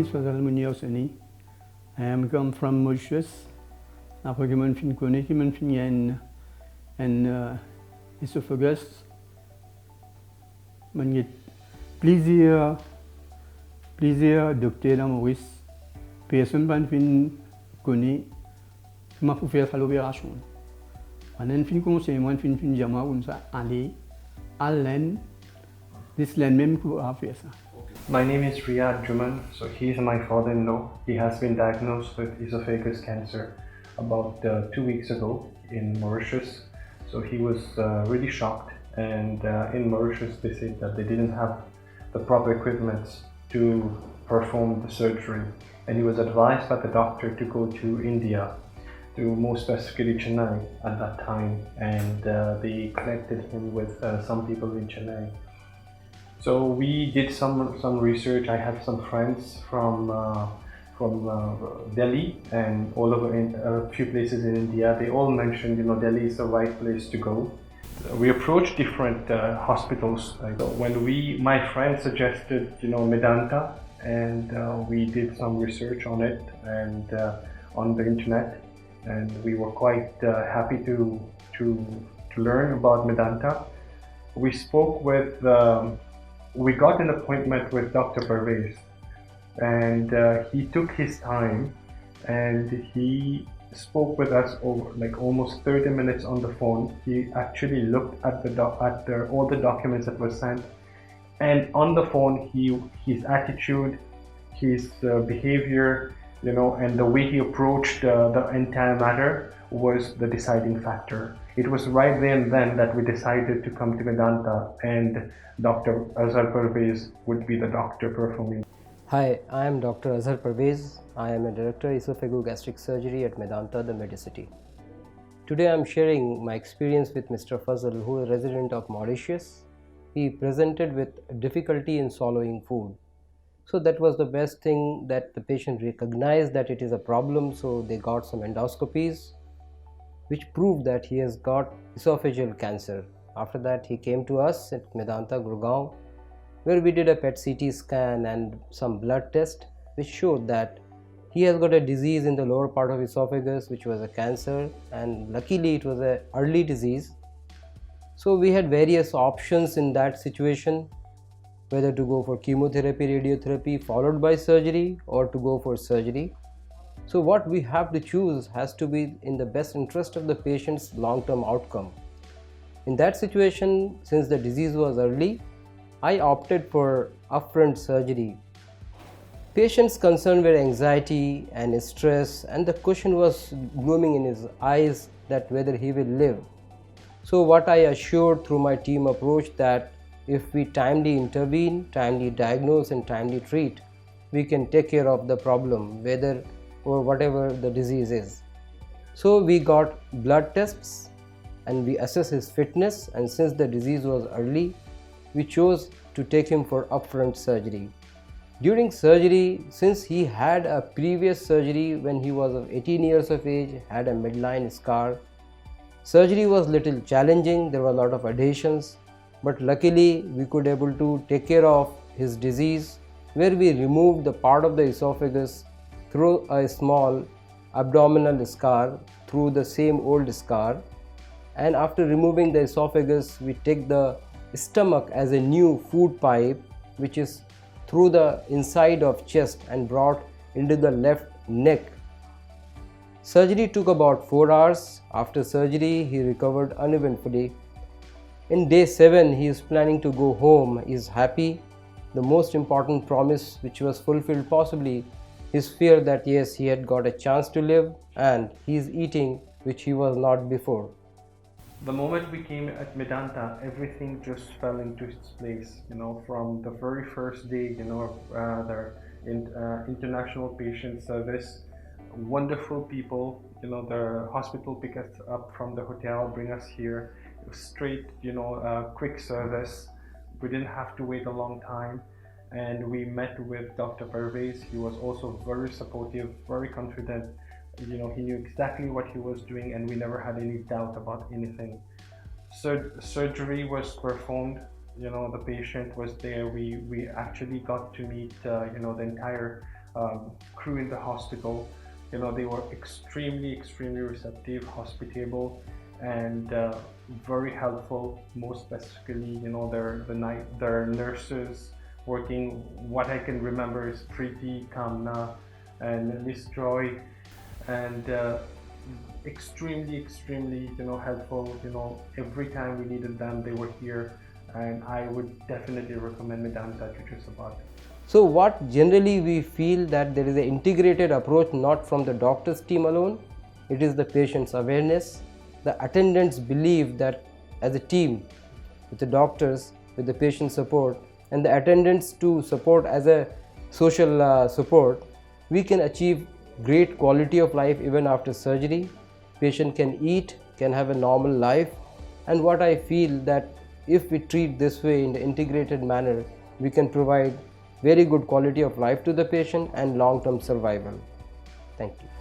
Fazal Muniosani. I am come from Mauritius. Après que je fin connais, que je fin un esophagus, je plaisir docteur dans Maurice. Personne ne fin connaît, je m'a fait faire l'opération. Quand fin conseil, moi fin jamais on ça aller à l'en, this l'en même pour faire ça. My name is Riyad Juman. So he's my father-in-law. He has been diagnosed with esophagus cancer about 2 weeks ago in Mauritius. So he was really shocked, and in Mauritius they said that they didn't have the proper equipment to perform the surgery, and he was advised by the doctor to go to India, to more specifically Chennai at that time, and they connected him with some people in Chennai. So we did some research. I have some friends from Delhi and all over in a few places in India. They all mentioned, Delhi is the right place to go. We approached different hospitals. So when my friend suggested, Medanta, and we did some research on it and on the internet, and we were quite happy to learn about Medanta. We spoke with. We got an appointment with Dr. Parvez, and he took his time and he spoke with us over almost 30 minutes on the phone. He actually looked at all the documents that were sent, and on the phone his attitude, his behavior, and the way he approached the entire matter was the deciding factor. It was right there and then that we decided to come to Medanta, and Dr. Azhar Parvez would be the doctor performing. Hi, I am Dr. Azhar Parvez. I am a Director Esophagogastric Surgery at Medanta, the Medicity. Today I am sharing my experience with Mr. Fazal, who is a resident of Mauritius. He presented with difficulty in swallowing food. So that was the best thing, that the patient recognized that it is a problem, so they got some endoscopies which proved that he has got esophageal cancer. After that he came to us at Medanta, Gurgaon, where we did a PET CT scan and some blood test which showed that he has got a disease in the lower part of esophagus, which was a cancer, and luckily it was an early disease. So we had various options in that situation, whether to go for chemotherapy, radiotherapy followed by surgery, or to go for surgery. So what we have to choose has to be in the best interest of the patient's long-term outcome. In that situation, since the disease was early, I opted for upfront surgery. Patient's concern were anxiety and stress, and the question was glooming in his eyes that whether he will live. So what I assured through my team approach, that if we timely intervene, timely diagnose and timely treat, we can take care of the problem, whether or whatever the disease is. So we got blood tests and we assessed his fitness, and since the disease was early, we chose to take him for upfront surgery. During surgery, since he had a previous surgery when he was of 18 years of age, had a midline scar, surgery was little challenging. There were a lot of adhesions, but luckily we could able to take care of his disease, where we removed the part of the esophagus through a small abdominal scar through the same old scar, and after removing the esophagus we take the stomach as a new food pipe which is through the inside of chest and brought into the left neck. Surgery took about 4 hours. After surgery he recovered uneventfully. In day 7 he is planning to go home. He is happy. The most important promise which was fulfilled, possibly his fear that yes, he had got a chance to live, and he is eating which he was not before. The moment we came at Medanta, everything just fell into its place. From the very first day, the international patient service, wonderful people. The hospital pick us up from the hotel, bring us here. It was straight, quick service. We didn't have to wait a long time. And we met with Dr. Parvez. He was also very supportive, very confident. He knew exactly what he was doing, and we never had any doubt about anything. Surgery was performed. The patient was there. We actually got to meet the entire crew in the hospital. They were extremely receptive, hospitable, and very helpful. Most specifically, their nurses working. What I can remember is Preeti, Kamna, and Miss Joy, and extremely helpful. Every time we needed them, they were here, and I would definitely recommend Medanta to Josephat. So what generally we feel that there is an integrated approach not from the doctor's team alone, it is the patient's awareness. The attendants believe that as a team with the doctors, with the patient support and the attendants to support as a social support, we can achieve great quality of life even after surgery. Patient can eat, can have a normal life, and what I feel that if we treat this way in the integrated manner, we can provide very good quality of life to the patient and long-term survival. Thank you.